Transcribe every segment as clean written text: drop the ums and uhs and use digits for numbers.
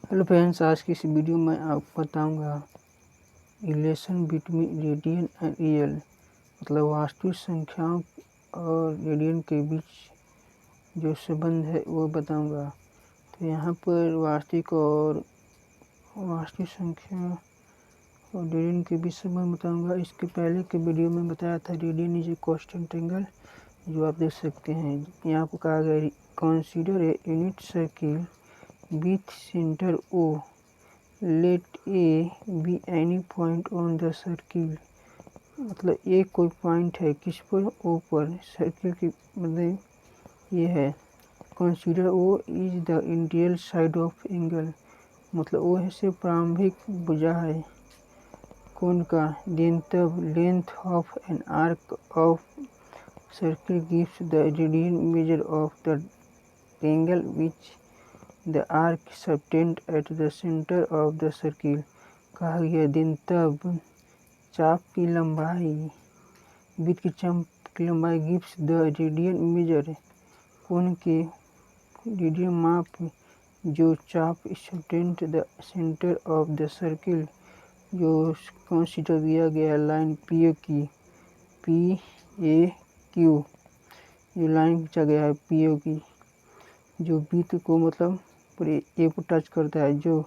Hello friends, आज की इस वीडियो में आपको बताऊंगा relation between radian and real, मतलब वास्तविक संख्याओं और रेडियन के बीच जो संबंध है वो बताऊंगा। तो यहाँ पर वास्तविक संख्या और रेडियन के बीच संबंध बताऊंगा। इसके पहले के वीडियो में बताया था radian is a constant angle, जो आप देख सकते हैं। यहाँ पर कहा गया consider a unit circle with centre O, let A be any point on the circle. मतलब ए कोई पॉइंट है किस पर, ओ पर, सर्किल की मतलब ये है। Consider O is the interior side of angle, मतलब ओ है से प्रारंभिक भुजा है कोण का। देन तब length of an arc of circle gives the radian measure of the angle which the arc subtend at the centre of the circle. कहा गया दिन तब चाप की लंबाई, वृत्त की चाप की लंबाई गिव्स द रेडियन मेजर, कोण के रेडियन माप, जो चाप subtend the centre of the circle, जो कंसीडर दिया गया लाइन पी ए क्यू, जो लाइन खींचा गया है पी ओ की, जो वृत्त को मतलब पूरे ए को टच करता है, जो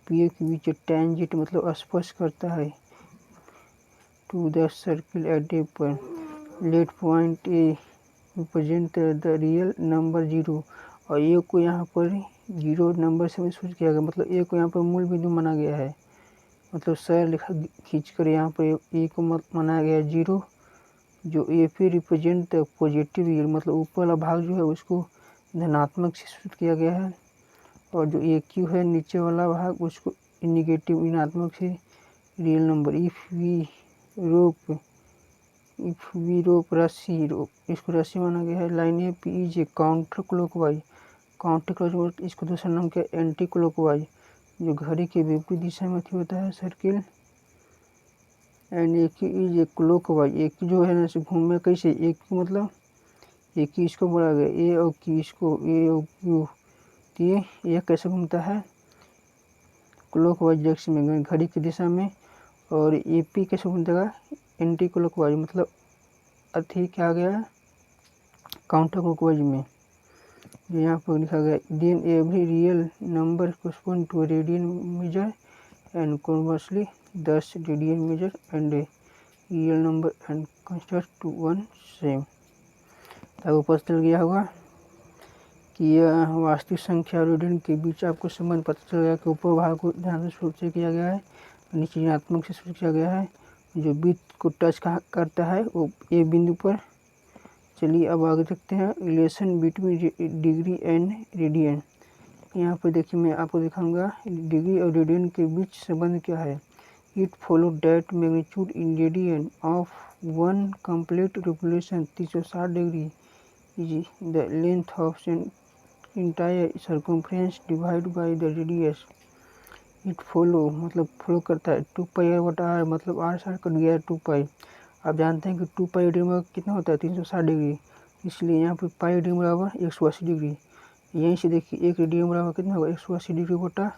पी ए के बीच टेंजेंट मतलब स्पर्श करता है टू द सर्किल एट ए पर। Let point A represent the real number zero, और ए को यहाँ पर जीरो नंबर से महसूस किया गया, मतलब ए को यहाँ पर मूल बिंदु माना गया है। मतलब सर लिखा खींचकर यहाँ पर ए को माना गया जीरो, जो ए पे रिप्रेजेंट द पॉजिटिव रियल, मतलब ऊपर वाला भाग जो है उसको धनात्मक से सूचित किया गया है, और जो ए क्यू है नीचे वाला भाग उसको निगेटिव ऋणात्मक से रियल नंबर। इफ वी रोप रस्सी, इसको रस्सी माना गया है। Line A P is a counter clockwise, counter clockwise इसको दूसरा नाम क्या है एंटी क्लॉकवाइज, जो घड़ी के विपरीत दिशा में होता है circle. And A Q is a clockwise, A Q जो है ना घूमे कैसे, ए क्यू मतलब ए क्यू इसको बोला गया, ए और क्यू इसको, ए और क्यू, तो ये कैसे घूमता है क्लॉकवाइज डायरेक्शन में, घड़ी की दिशा में। और ए पी कैसे घूमता एंटी क्लॉकवाइज, मतलब अति क्या गया काउंटर क्लॉकवाइज में, जो यहाँ पर लिखा गया। Then every real number correspond to radian measure and conversely, 10 radian measure and real number and consider to one same. तब पता चल गया होगा कि यह वास्तविक संख्या और रेडियन के बीच आपको संबंध पता चल गया कि ऊपर भाग को ध्यान से सूचित किया गया है, नीचे ऋणात्मक से सूचित किया गया है। जो वृत्त को टच करता है वो ए बिंदु पर। चलिए अब आगे देखते हैं relation between degree and radian. यहाँ पर देखिए मैं आपको दिखाऊंगा डिग्री और रेडियन के बीच संबंध क्या है। It follow that magnitude in radian of one complete revolution 360 degree is the length of entire circumference divide by the radius. It follow मतलब फॉलो करता है 2πr/r, मतलब r सार कट गया 2π। आप जानते हैं कि 2π डिग्री कितना होता है 360 डिग्री, इसलिए यहाँ पर पाई डिग्री बराबर 180 डिग्री। यहीं से देखिए एक रेडियन बराबर कितना होगा 180 डिग्री बटा,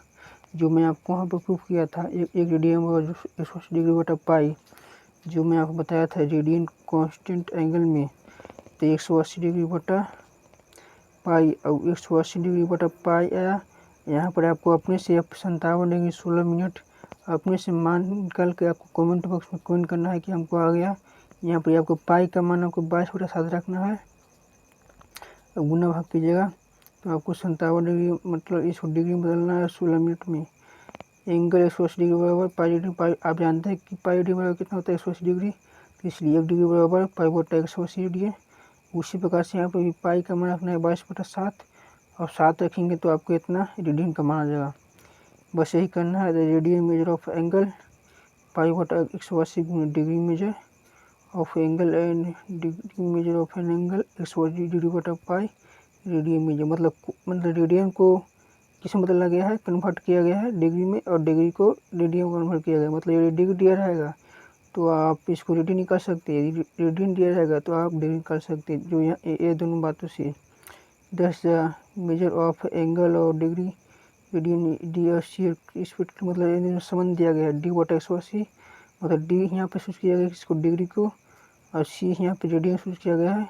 जो मैं आपको वहाँ पर प्रूफ किया था, एक रेडियन बराबर 180 डिग्री बटा पाई, जो मैं आपको बताया था रेडियन कांस्टेंट एंगल में। तो 180 डिग्री बटा पाई, और 180 डिग्री बटा पाई आया। यहाँ पर आपको अपने से 57 डिग्री 16 मिनट अपने से मान निकाल के आपको कमेंट बॉक्स में कमेंट करना है कि हमको आ गया। यहाँ पर आपको पाई का मान आपको 22/7 रखना है, गुना भाग कीजिएगा तो आपको 57 डिग्री मतलब 100 डिग्री बदलना है 16 मिनट में। एंगल 180 डिग्री बराबर पाई डिग्री, पाई आप जानते हैं कि पाई डिग्री बराबर कितना होता है 180 डिग्री, तो इसलिए 1 डिग्री बराबर पाई बटा 180 डिग्री। उसी प्रकार से यहाँ पर भी पाई का मान रखना है 22/7, और 7 रखेंगे तो आपको इतना रेडियन का मान आ जाएगा। बस यही करना है। Radian measure of angle pi बटा 180 degree measure of angle and degree measure of an angle 180 degree बटा पाई रेडियन मेजर। मतलब रेडियन को किस में बदला गया है, कन्वर्ट किया गया है डिग्री में, और डिग्री को रेडियन में कन्वर्ट किया गया। मतलब ये डिग्री दिया रहेगा तो आप इसको रेडियन निकाल सकते हैं, रेडियन दिया रहेगा तो आप डिग्री निकाल सकते हैं। जो यहाँ ये दोनों बातों से 10 मेजर ऑफ एंगल और डिग्री रेडियन डी स्पीड का मतलब संबंध दिया गया है d/180, मतलब d यहाँ पे सूच किया गया है इसको डिग्री को, और c यहाँ पे रेडियन सूच किया गया है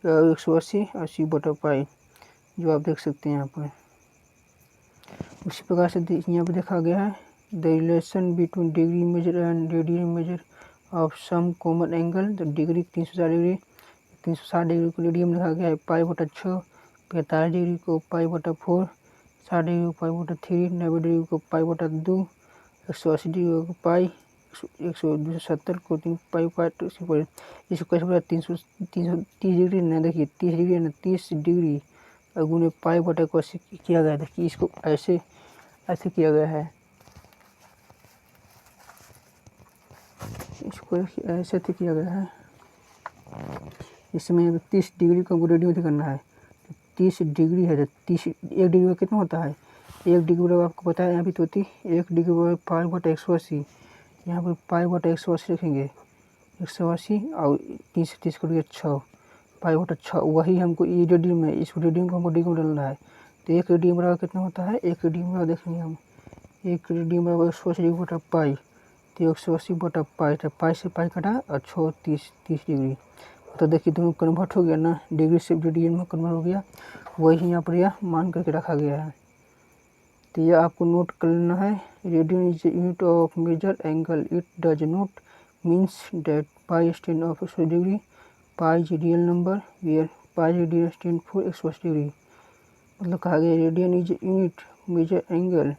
180 और c/π, जो आप देख सकते हैं यहाँ पर। उसी प्रकार से यहाँ पे देखा गया है the relation between degree measure and radian measure of some common angle. तो डिग्री 360 डिग्री, 360 डिग्री को रेडियन लिखा गया है π/6, 45 डिग्री को π/4, 60 डिग्री को π/3, 90 डिग्री को π/2, 180 डिग्री को π, 170 को 3π/2। इसको कैसे बोला 330 डिग्री ना, देखिए 30 डिग्री ना, 30 डिग्री और गुने π/80 किया गया। देखिए इसको ऐसे किया गया है, इसको ऐसे किया गया है। इसमें 30 डिग्री का रेडियन करना है, 30 डिग्री है तो 30 1 डिग्री का कितना होता है, 1 डिग्री बराबर आपको पता है यहाँ भी तो होती 1 डिग्री बराबर π/180, यहाँ पर π/180 रखेंगे 180 और 30 करिए 6 π/6, वही हमको ये रेडियन में, इस रेडियन को हमको डिग्री में डालना है। तो 1 रेडियन बराबर कितना होता है, 1 रेडियन बराबर देखेंगे हम 1 रेडियन बराबर 180 डिग्री π, तो 180/π, तो π से π कटा और 6 30 डिग्री। तो देखिए दोनों कन्वर्ट हो गया ना, डिग्री से रेडियन में कन्वर्ट हो गया, वही यहाँ पर यह मान करके रखा गया है। तो यह आपको नोट कर लेना है, radian is unit of measure angle, it does not means that π stand of 180 degree, π is real number where π radian stand for 180 degree. मतलब कहा गया radian is unit measure angle,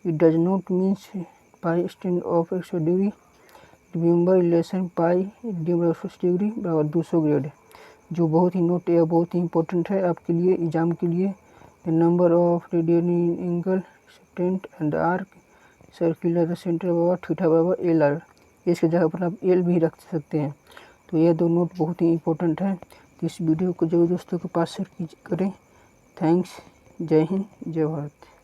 it does not means π stand of 180 degree. Remember relation π d/180 degree बराबर 200 grade, जो बहुत ही note या बहुत ही important है आपके लिए एग्जाम के लिए। The number of radian angle sextant and arc circular the centre बराबर थीटा बराबर LR, इसके जगह पर आप L भी रख सकते हैं। तो यह दो नोट बहुत ही इंपॉर्टेंट है, तो इस वीडियो को जरूर दोस्तों के पास शेयर करें। थैंक्स, जय हिंद, जय भारत।